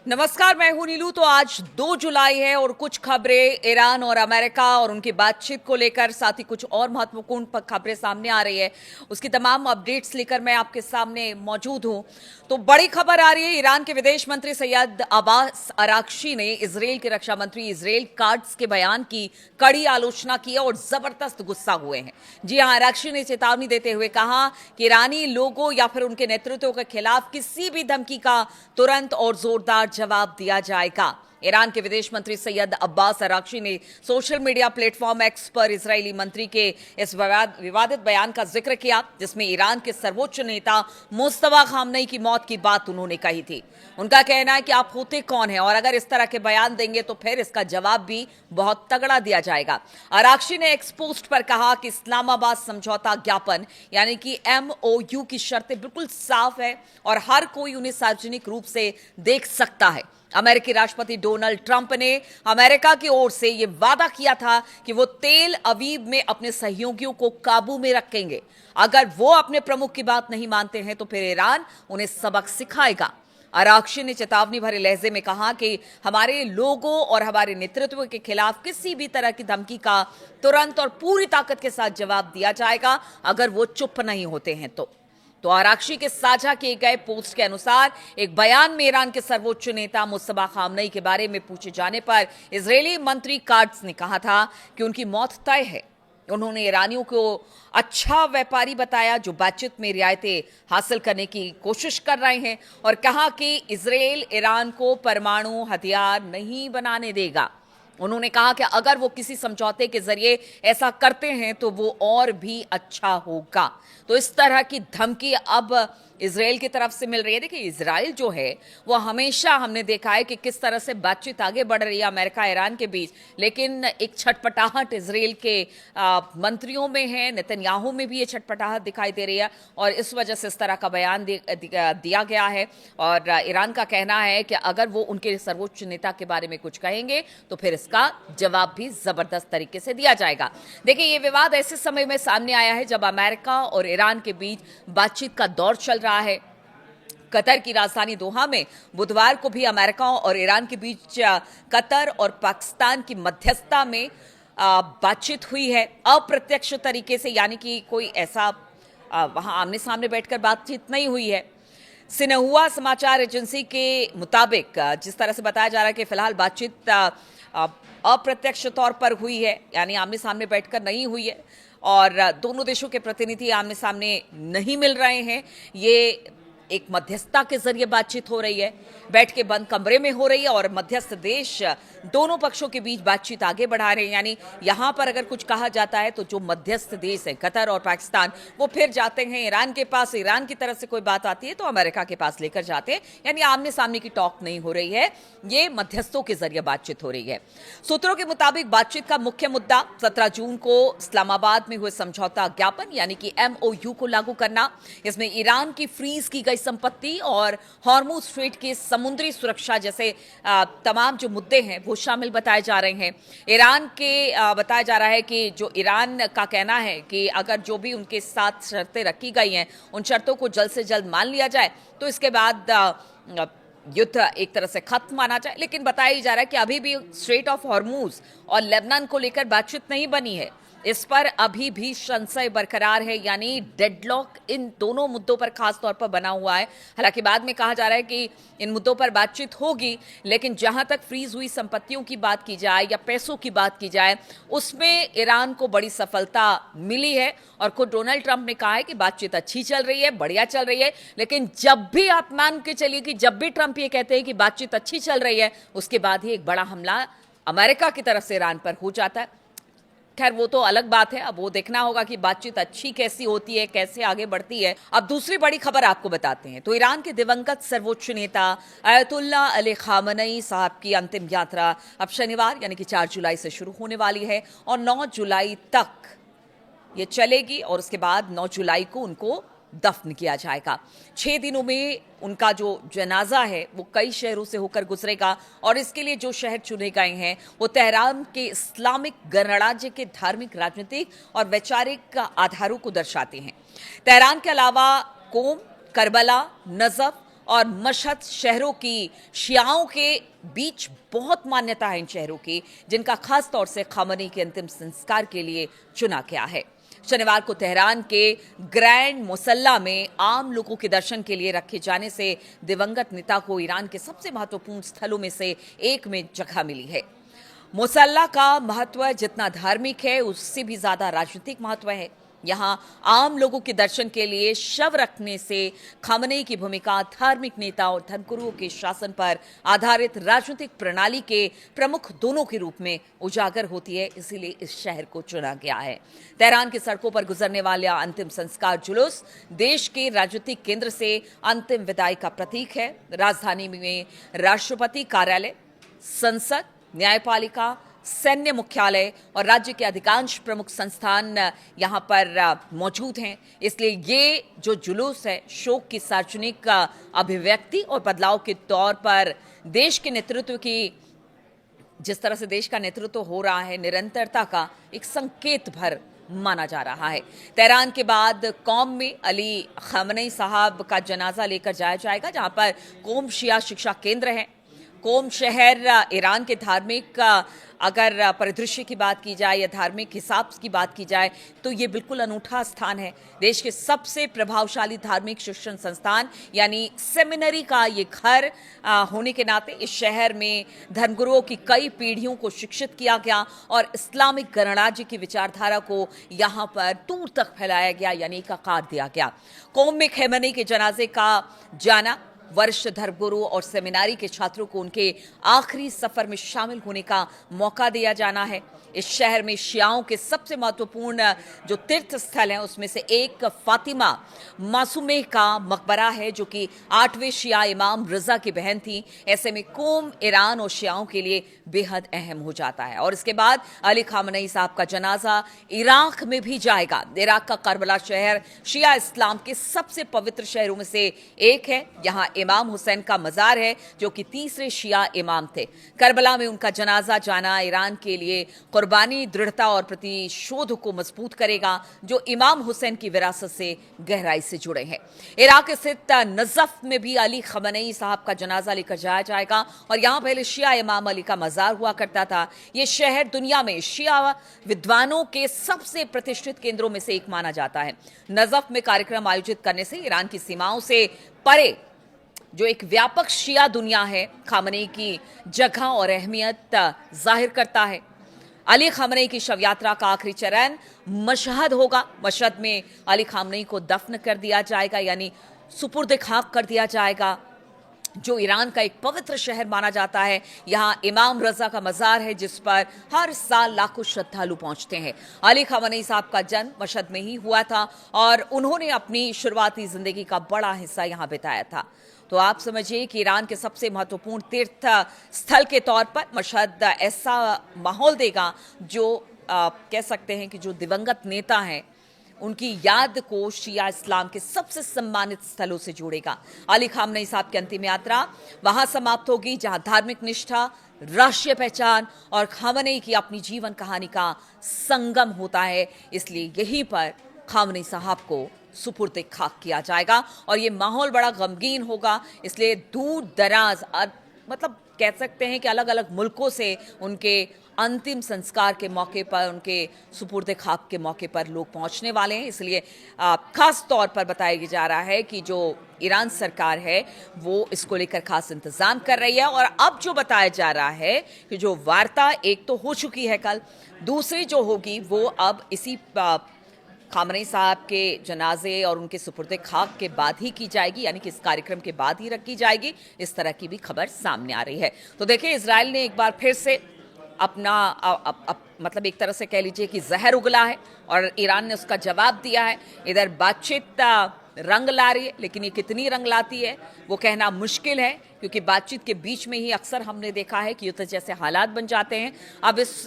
नमस्कार, मैं हूं नीलू। तो आज 2 जुलाई है और कुछ खबरें ईरान और अमेरिका और उनकी बातचीत को लेकर, साथ ही कुछ और महत्वपूर्ण खबरें सामने आ रही है। उसकी तमाम अपडेट्स लेकर मैं आपके सामने मौजूद हूं। तो बड़ी खबर आ रही है, ईरान के विदेश मंत्री सैयद अब्बास अराक्ची ने इजरायल के रक्षा मंत्री इजराइल काट्ज के बयान की कड़ी आलोचना की है और जबरदस्त गुस्सा हुए हैं। जी हां, अराक्ची ने चेतावनी देते हुए कहा कि ईरानी लोगों या फिर उनके नेतृत्व के खिलाफ किसी भी धमकी का तुरंत और जोरदार जवाब दिया जाएगा। ईरान के विदेश मंत्री सैयद अब्बास अराक्ची ने सोशल मीडिया प्लेटफॉर्म एक्स पर इजरायली मंत्री के इस विवादित बयान का जिक्र किया, जिसमें ईरान के सर्वोच्च नेता मुस्तफा खामनेई की मौत की बात उन्होंने कही थी। उनका कहना है कि आप होते कौन हैं और अगर इस तरह के बयान देंगे तो फिर इसका जवाब भी बहुत तगड़ा दिया जाएगा। अराक्ची ने एक्स पोस्ट पर कहा कि इस्लामाबाद समझौता ज्ञापन यानी कि MOU की शर्तें बिल्कुल साफ है और हर कोई उन्हें सार्वजनिक रूप से देख सकता है। अमेरिकी राष्ट्रपति डोनाल्ड ट्रंप ने अमेरिका की ओर से यह वादा किया था कि वो तेल अवीव में अपने सहयोगियों को काबू में रखेंगे। अगर वो अपने प्रमुख की बात नहीं मानते हैं तो फिर ईरान उन्हें सबक सिखाएगा। अराक्ची ने चेतावनी भरे लहजे में कहा कि हमारे लोगों और हमारे नेतृत्व के खिलाफ किसी भी तरह की धमकी का तुरंत और पूरी ताकत के साथ जवाब दिया जाएगा अगर वो चुप नहीं होते हैं तो आराक्ची के साझा किए गए पोस्ट के अनुसार एक बयान में ईरान के सर्वोच्च नेता मुस्तफा खामनेई के बारे में पूछे जाने पर इजरायली मंत्री काट्ज ने कहा था कि उनकी मौत तय है। उन्होंने ईरानियों को अच्छा व्यापारी बताया जो बातचीत में रियायतें हासिल करने की कोशिश कर रहे हैं और कहा कि इजरायल ईरान को परमाणु हथियार नहीं बनाने देगा। उन्होंने कहा कि अगर वो किसी समझौते के जरिए ऐसा करते हैं तो वो और भी अच्छा होगा। तो इस तरह की धमकी अब इजराइल की तरफ से मिल रही है। देखिए, इजराइल जो है वो हमेशा हमने देखा है कि किस तरह से बातचीत आगे बढ़ रही है अमेरिका ईरान के बीच, लेकिन एक छटपटाहट इजराइल के मंत्रियों में है, नेतन्याहू में भी ये छटपटाहट दिखाई दे रही है और इस वजह से इस तरह का बयान दिया गया है। और ईरान का कहना है कि अगर वो उनके सर्वोच्च नेता के बारे में कुछ कहेंगे तो फिर इसका जवाब भी जबरदस्त तरीके से दिया जाएगा। देखिए, ये विवाद ऐसे समय में सामने आया है जब अमेरिका और ईरान के बीच बातचीत का दौर चल रहा है। कतर की राजधानी दोहा में बुधवार को भी अमेरिका और ईरान के बीच कतर और पाकिस्तान की मध्यस्थता में बातचीत हुई है अप्रत्यक्ष तरीके से, यानी कि कोई ऐसा वहां आमने सामने बैठकर बातचीत नहीं हुई है। सिन्हुआ समाचार एजेंसी के मुताबिक जिस तरह से बताया जा रहा है कि फिलहाल बातचीत अप्रत्यक्ष तौर पर हुई है, यानी आमने सामने बैठकर नहीं हुई है और दोनों देशों के प्रतिनिधि आमने सामने नहीं मिल रहे हैं। ये एक मध्यस्थता के जरिए बातचीत हो रही है, बैठ के बंद कमरे में हो रही है और मध्यस्थ देश दोनों पक्षों के बीच बातचीत आगे बढ़ा रहे हैं। यानी यहां पर अगर कुछ कहा जाता है तो जो मध्यस्थ देश है कतर और पाकिस्तान, वो फिर जाते हैं ईरान के पास। ईरान की तरफ से कोई बात आती है तो अमेरिका के पास लेकर जाते हैं। यानी आमने सामने की टॉक नहीं हो रही है, ये मध्यस्थों के जरिए बातचीत हो रही है। सूत्रों के मुताबिक बातचीत का मुख्य मुद्दा 17 जून को इस्लामाबाद में हुए समझौता ज्ञापन यानी कि MOU को लागू करना। इसमें ईरान की फ्रीज की गई संपत्ति और हॉर्मुज स्ट्रेट की समुद्री सुरक्षा जैसे तमाम जो मुद्दे हैं वो शामिल बताए जा रहे हैं। ईरान के बताया जा रहा है कि जो ईरान का कहना है कि अगर जो भी उनके साथ शर्तें रखी गई हैं उन शर्तों को जल्द से जल्द मान लिया जाए तो इसके बाद युद्ध एक तरह से खत्म माना जाए। लेकिन बताया जा रहा है कि अभी भी स्ट्रेट ऑफ हॉर्मुज और लेबनान को लेकर बातचीत नहीं बनी है, इस पर अभी भी संशय बरकरार है, यानी डेडलॉक इन दोनों मुद्दों पर खास तौर पर बना हुआ है। हालांकि बाद में कहा जा रहा है कि इन मुद्दों पर बातचीत होगी, लेकिन जहां तक फ्रीज हुई संपत्तियों की बात की जाए या पैसों की बात की जाए उसमें ईरान को बड़ी सफलता मिली है और खुद डोनाल्ड ट्रंप ने कहा है कि बातचीत अच्छी चल रही है, बढ़िया चल रही है। लेकिन जब भी आप मान के चलिए कि जब भी ट्रंप ये कहते हैं कि बातचीत अच्छी चल रही है, उसके बाद ही एक बड़ा हमला अमेरिका की तरफ से ईरान पर हो जाता है। खैर, वो तो अलग बात है, अब वो देखना होगा कि बातचीत अच्छी कैसी होती है, कैसे आगे बढ़ती है। अब दूसरी बड़ी खबर आपको बताते हैं। तो ईरान के दिवंगत सर्वोच्च नेता अयतुल्ला अली खामनेई साहब की अंतिम यात्रा अब शनिवार यानी कि 4 जुलाई से शुरू होने वाली है और 9 जुलाई तक ये चलेगी और उसके बाद 9 जुलाई को उनको दफन किया जाएगा। 6 दिनों में उनका जो जनाजा है वो कई शहरों से होकर गुजरेगा और इसके लिए जो शहर चुने गए हैं वो तेहरान के इस्लामिक गणराज्य के धार्मिक, राजनीतिक और वैचारिक आधारों को दर्शाते हैं। तेहरान के अलावा कोम, करबला, नजफ और मशहद शहरों की शियाओं के बीच बहुत मान्यता है इन शहरों की, जिनका खास तौर से खामनेई के अंतिम संस्कार के लिए चुना गया है। शनिवार को तेहरान के ग्रैंड मुसल्ला में आम लोगों के दर्शन के लिए रखे जाने से दिवंगत नेता को ईरान के सबसे महत्वपूर्ण स्थलों में से एक में जगह मिली है। मुसल्ला का महत्व जितना धार्मिक है उससे भी ज्यादा राजनीतिक महत्व है। यहां आम लोगों के दर्शन के लिए शव रखने से खामनेई की भूमिका धार्मिक नेता और धर्मगुरुओं के शासन पर आधारित राजनीतिक प्रणाली के प्रमुख दोनों के रूप में उजागर होती है, इसीलिए इस शहर को चुना गया है। तेहरान की सड़कों पर गुजरने वाला अंतिम संस्कार जुलूस देश के राजनीतिक केंद्र से अंतिम विदाई का प्रतीक है। राजधानी में राष्ट्रपति कार्यालय, संसद, न्यायपालिका, सैन्य मुख्यालय और राज्य के अधिकांश प्रमुख संस्थान यहां पर मौजूद हैं। इसलिए ये जो जुलूस है शोक की सार्वजनिक अभिव्यक्ति और बदलाव के तौर पर देश के नेतृत्व की, जिस तरह से देश का नेतृत्व हो रहा है, निरंतरता का एक संकेत भर माना जा रहा है। तेहरान के बाद कौम में अली खामनेई साहब का जनाजा लेकर जाया जाएगा, जहां पर कोम शिया शिक्षा केंद्र है। कोम शहर ईरान के धार्मिक अगर परिदृश्य की बात की जाए या धार्मिक हिसाब की बात की जाए तो ये बिल्कुल अनूठा स्थान है। देश के सबसे प्रभावशाली धार्मिक शिक्षण संस्थान यानी सेमिनरी का ये घर होने के नाते इस शहर में धर्मगुरुओं की कई पीढ़ियों को शिक्षित किया गया और इस्लामिक गणराज्य की विचारधारा को यहाँ पर दूर तक फैलाया गया, यानी एक आकार दिया गया। कोम में खैमनी के जनाजे का जाना वरिष्ठ धर्मगुरु और सेमिनारी के छात्रों को उनके आखिरी सफर में शामिल होने का मौका दिया जाना है। इस शहर में शियाओं के सबसे महत्वपूर्ण जो तीर्थ स्थल हैं उसमें से एक फातिमा मासूमे का मकबरा है, जो कि 8वें शिया इमाम रजा की बहन थी। ऐसे में कोम ईरान और शियाओं के लिए बेहद अहम हो जाता है। और इसके बाद अली खामनेई साहब का जनाजा इराक में भी जाएगा। इराक का करबला शहर शिया इस्लाम के सबसे पवित्र शहरों में से एक है। यहाँ इमाम हुसैन का मजार है, जो कि 3रे शिया इमाम थे। करबला में उनका जनाजा जाना ईरान के लिए कुर्बानी, दृढ़ता और प्रतिशोध को मजबूत करेगा, जो इमाम हुसैन की विरासत से गहराई से जुड़े हैं। इराक स्थित नजफ में भी अली खामनेई साहब का जनाजा लेकर जाया जाएगा और यहाँ पहले शिया इमाम अली का मजार हुआ करता था। ये शहर दुनिया में शिया विद्वानों के सबसे प्रतिष्ठित केंद्रों में से एक माना जाता है। नजफ में कार्यक्रम आयोजित करने से ईरान की सीमाओं से परे जो एक व्यापक शिया दुनिया है, खामनेई की जगह और अहमियत जाहिर करता है। अली खामनेई की शव यात्रा का आखिरी चरण मशहद होगा। मशहद में अली खामनेई को दफन कर दिया जाएगा, यानी सुपुर्द खाक कर दिया जाएगा, जो ईरान का एक पवित्र शहर माना जाता है। यहाँ इमाम रजा का मजार है, जिस पर हर साल लाखों श्रद्धालु पहुंचते हैं। अली खामनेई साहब का जन्म मशहद में ही हुआ था और उन्होंने अपनी शुरुआती जिंदगी का बड़ा हिस्सा यहाँ बिताया था। तो आप समझिए कि ईरान के सबसे महत्वपूर्ण तीर्थ स्थल के तौर पर मशहद ऐसा माहौल देगा जो कह सकते हैं कि जो दिवंगत नेता हैं उनकी याद को शिया इस्लाम के सबसे सम्मानित स्थलों से जोड़ेगा। अली खामनेई साहब की अंतिम यात्रा वहां समाप्त होगी जहां धार्मिक निष्ठा, राष्ट्रीय पहचान और खामनेई की अपनी जीवन कहानी का संगम होता है। इसलिए यहीं पर खामनेई साहब को सुपुर्द खाक किया जाएगा और ये माहौल बड़ा गमगीन होगा। इसलिए दूर दराज मतलब कह सकते हैं कि अलग अलग मुल्कों से उनके अंतिम संस्कार के मौके पर, उनके सुपुर्द खाक के मौके पर लोग पहुंचने वाले हैं। इसलिए खास तौर पर बताया जा रहा है कि जो ईरान सरकार है वो इसको लेकर खास इंतजाम कर रही है। और अब जो बताया जा रहा है कि जो वार्ता एक तो हो चुकी है कल, दूसरी जो होगी वो अब इसी खामनेई साहब के जनाजे और उनके सुपुर्द खाक के बाद ही की जाएगी, यानी कि इस कार्यक्रम के बाद ही रखी जाएगी। इस तरह की भी खबर सामने आ रही है। तो देखिए, इजराइल ने एक बार फिर से अपना मतलब एक तरह से कह लीजिए कि जहर उगला है और ईरान ने उसका जवाब दिया है। इधर बातचीत रंग ला रही है, लेकिन ये कितनी रंग लाती है वो कहना मुश्किल है, क्योंकि बातचीत के बीच में ही अक्सर हमने देखा है कि युद्ध जैसे हालात बन जाते हैं। अब इस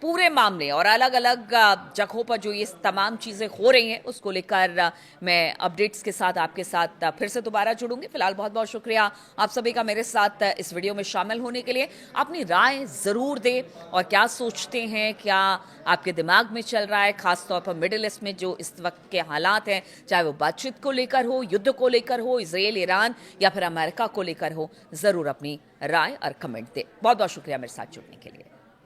पूरे मामले और अलग अलग जगहों पर जो ये तमाम चीज़ें हो रही हैं उसको लेकर मैं अपडेट्स के साथ आपके साथ फिर से दोबारा जुड़ूंगी। फिलहाल बहुत बहुत शुक्रिया आप सभी का मेरे साथ इस वीडियो में शामिल होने के लिए। अपनी राय ज़रूर दें और क्या सोचते हैं, क्या आपके दिमाग में चल रहा है, खासतौर पर मिडिल ईस्ट में जो इस वक्त के हालात हैं, चाहे वो बातचीत को लेकर हो, युद्ध को लेकर हो, इजराइल ईरान या फिर अमेरिका को लेकर हो, ज़रूर अपनी राय और कमेंट दें। बहुत बहुत शुक्रिया मेरे साथ जुड़ने के लिए।